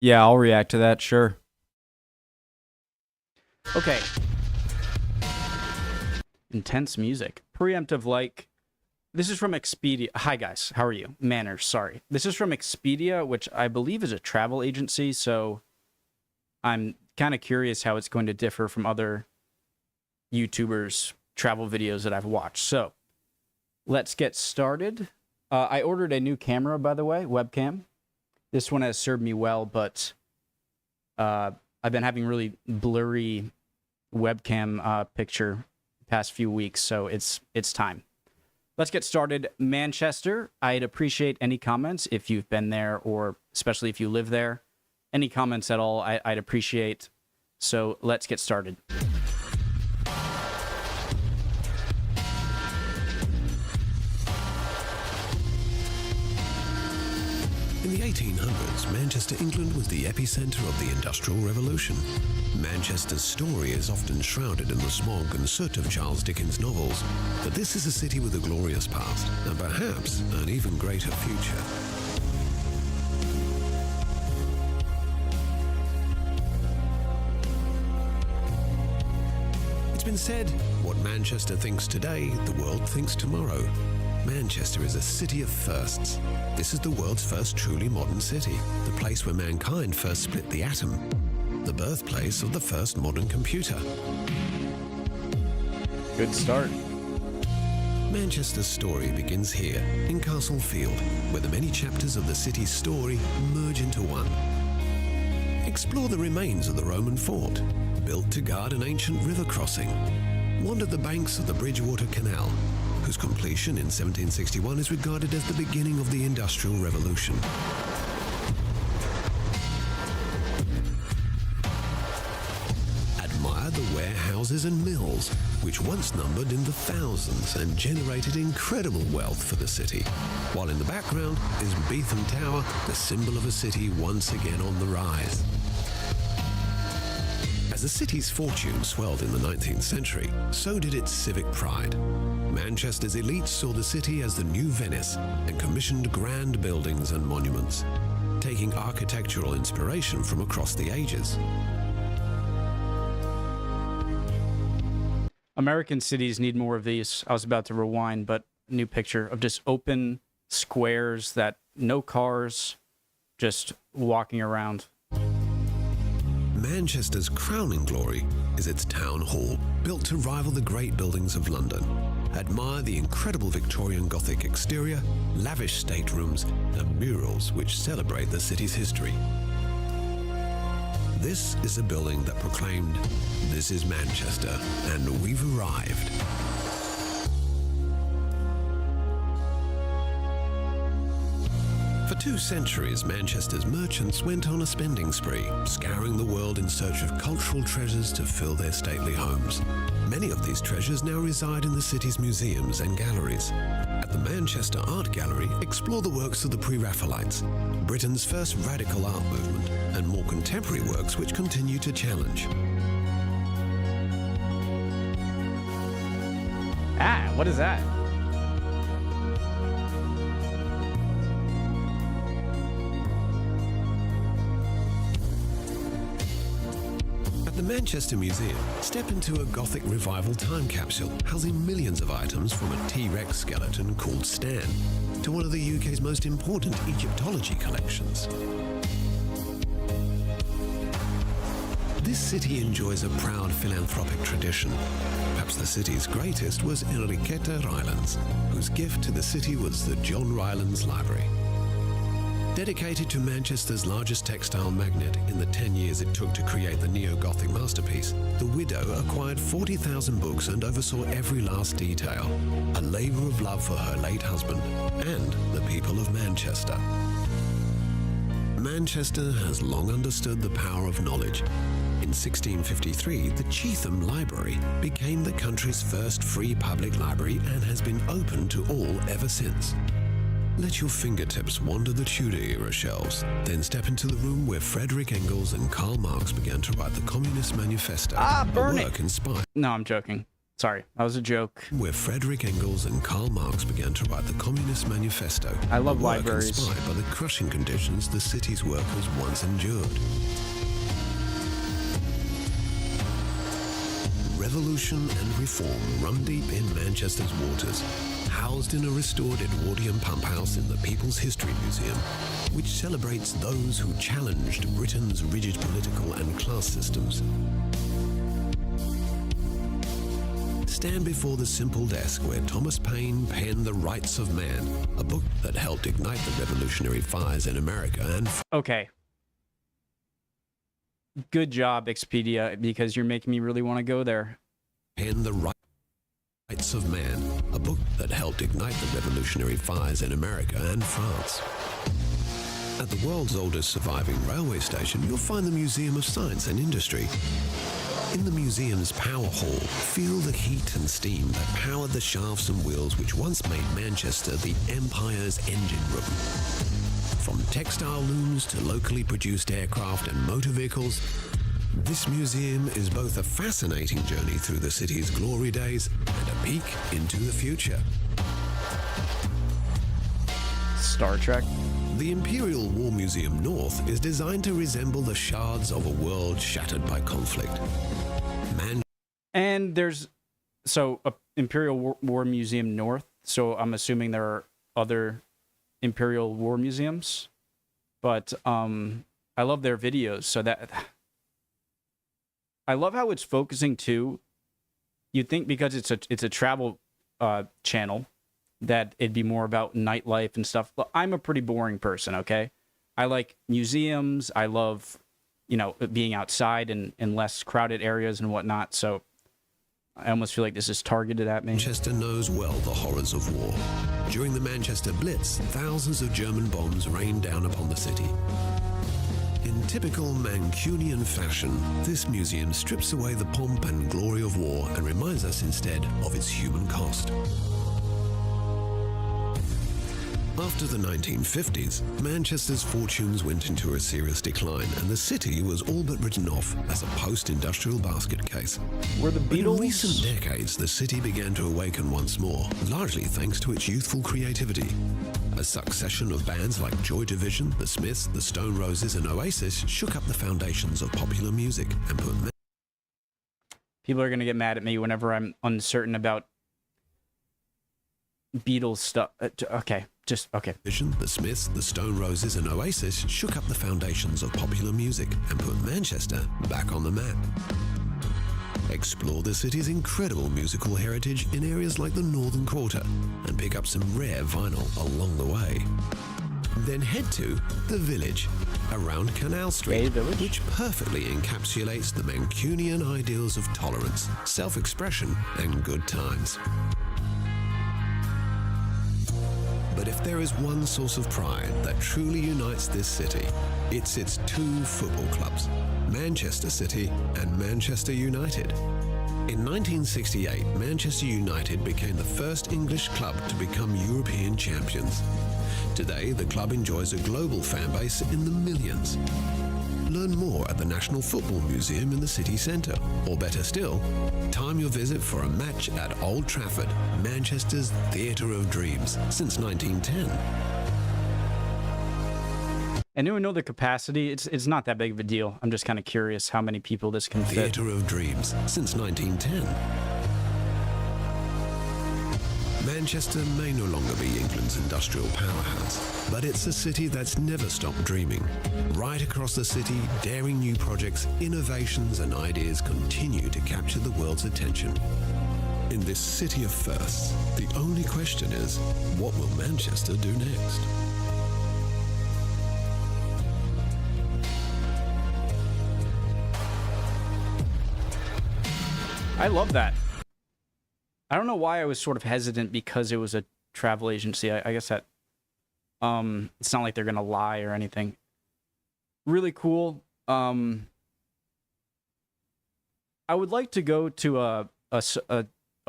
Yeah, I'll react to that, sure. Okay. Intense music. Preemptive like. This is from Expedia. Hi, guys. How are you? Manners, sorry. This is from Expedia, which I believe is a travel agency, so I'm kind of curious how it's going to differ from other YouTubers' travel videos that I've watched. So, let's get started. I ordered a new camera, by the way, webcam. This one has served me well, but I've been having really blurry webcam picture the past few weeks, so it's time. Let's get started. Manchester, I'd appreciate any comments if you've been there, or especially if you live there. Any comments at all, I'd appreciate. So let's get started. In the 1800s, Manchester, England was the epicenter of the Industrial Revolution. Manchester's story is often shrouded in the smog and soot of Charles Dickens' novels, but this is a city with a glorious past, and perhaps an even greater future. It's been said, what Manchester thinks today, the world thinks tomorrow. Manchester is a city of firsts. This is the world's first truly modern city, the place where mankind first split the atom, the birthplace of the first modern computer. Good start. Manchester's story begins here, in Castle Field, where the many chapters of the city's story merge into one. Explore the remains of the Roman fort, built to guard an ancient river crossing. Wander the banks of the Bridgewater Canal, whose completion in 1761 is regarded as the beginning of the Industrial Revolution. Admire the warehouses and mills, which once numbered in the thousands and generated incredible wealth for the city, while in the background is Beetham Tower, the symbol of a city once again on the rise. As the city's fortune swelled in the 19th century, so did its civic pride. Manchester's elites saw the city as the new Venice and commissioned grand buildings and monuments, taking architectural inspiration from across the ages. American cities need more of these. I was about to rewind, but new picture of just open squares that no cars, just walking around. Manchester's crowning glory is its town hall, built to rival the great buildings of London. Admire the incredible Victorian Gothic exterior, lavish staterooms, and murals which celebrate the city's history. This is a building that proclaimed, "This is Manchester, and we've arrived." For 2 centuries, Manchester's merchants went on a spending spree, scouring the world in search of cultural treasures to fill their stately homes. Many of these treasures now reside in the city's museums and galleries. At the Manchester Art Gallery, explore the works of the Pre-Raphaelites, Britain's first radical art movement, and more contemporary works which continue to challenge. Ah, what is that? At the Manchester Museum, step into a Gothic revival time capsule housing millions of items from a T-Rex skeleton called Stan to one of the UK's most important Egyptology collections. This city enjoys a proud philanthropic tradition. Perhaps the city's greatest was Enriqueta Rylands, whose gift to the city was the John Rylands Library. Dedicated to Manchester's largest textile magnate in the 10 years it took to create the neo-Gothic masterpiece, the widow acquired 40,000 books and oversaw every last detail, a labour of love for her late husband and the people of Manchester. Manchester has long understood the power of knowledge. In 1653, the Cheetham Library became the country's first free public library and has been open to all ever since. Let your fingertips wander the Tudor-era shelves, then step into the room where Frederick Engels and Karl Marx began to write the Communist Manifesto. Burn a work it! inspired. No, I'm joking. Sorry, that was a joke. Where Frederick Engels and Karl Marx began to write the Communist Manifesto. I love a work libraries. Inspired by the crushing conditions the city's workers once endured. Revolution and reform run deep in Manchester's waters, housed in a restored Edwardian pump house in the People's History Museum, which celebrates those who challenged Britain's rigid political and class systems. Stand before the simple desk where Thomas Paine penned The Rights of Man, a book that helped ignite the revolutionary fires in America and... Okay. Good job, Expedia, because you're making me really want to go there. Penned The Rights of Man, a book that helped ignite the revolutionary fires in America and France. At the world's oldest surviving railway station, you'll find the Museum of Science and Industry. In the museum's power hall, feel the heat and steam that powered the shafts and wheels which once made Manchester the Empire's engine room. From textile looms to locally produced aircraft and motor vehicles, this museum is both a fascinating journey through the city's glory days and a peek into the future. Star Trek. The Imperial War Museum North is designed to resemble the shards of a world shattered by conflict. And there's a Imperial War Museum North, so I'm assuming there are other Imperial War museums, but I love their videos. So that I love how it's focusing too. You'd think because it's a travel channel that it'd be more about nightlife and stuff. But I'm a pretty boring person, okay? I like museums. I love, being outside and in less crowded areas and whatnot. So I almost feel like this is targeted at me. Manchester knows well the horrors of war. During the Manchester Blitz, thousands of German bombs rained down upon the city. In typical Mancunian fashion, this museum strips away the pomp and glory of war and reminds us instead of its human cost. After the 1950s, Manchester's fortunes went into a serious decline and the city was all but written off as a post-industrial basket case. Were the But in Beatles... recent decades, the city began to awaken once more, largely thanks to its youthful creativity. A succession of bands like Joy Division, The Smiths, The Stone Roses and Oasis shook up the foundations of popular music and put... People are going to get mad at me whenever I'm uncertain about Beatles stuff. Okay. The Smiths, the Stone Roses and Oasis shook up the foundations of popular music and put Manchester back on the map. Explore the city's incredible musical heritage in areas like the Northern Quarter and pick up some rare vinyl along the way. Then head to The Village, around Canal Street, which perfectly encapsulates the Mancunian ideals of tolerance, self-expression and good times. But if there is one source of pride that truly unites this city, it's its two football clubs, Manchester City and Manchester United. In 1968, Manchester United became the first English club to become European champions. Today, the club enjoys a global fan base in the millions. Learn more at the National Football Museum in the city centre, or better still, time your visit for a match at Old Trafford, Manchester's Theatre of Dreams, since 1910. Anyone know the capacity? It's not that big of a deal. I'm just kind of curious how many people this can fit. Theatre of Dreams, since 1910. Manchester may no longer be England's industrial powerhouse, but it's a city that's never stopped dreaming. Right across the city, daring new projects, innovations and ideas continue to capture the world's attention. In this city of firsts, the only question is, what will Manchester do next? I love that. I don't know why I was sort of hesitant because it was a travel agency. I guess that it's not like they're gonna lie or anything. Really cool. I would like to go to a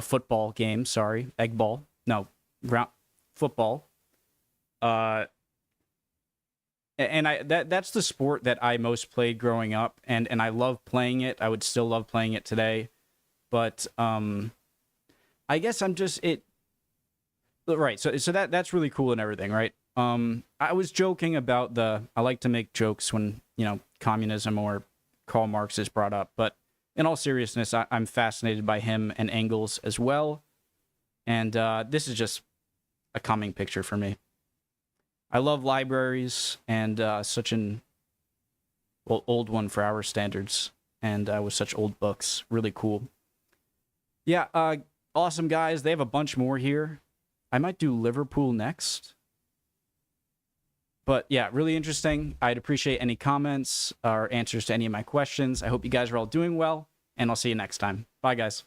football game. Sorry, egg ball. No, football. And that's the sport that I most played growing up, and I love playing it. I would still love playing it today, but I guess I'm just it. Right. So that's really cool and everything, right? I was joking about I like to make jokes when, communism or Karl Marx is brought up, but in all seriousness, I'm fascinated by him and Engels as well. And this is just a calming picture for me. I love libraries and such an old one for our standards, and with such old books. Really cool. Yeah, awesome guys. They have a bunch more here. I might do Liverpool next. But yeah, really interesting. I'd appreciate any comments or answers to any of my questions. I hope you guys are all doing well, and I'll see you next time. Bye, guys.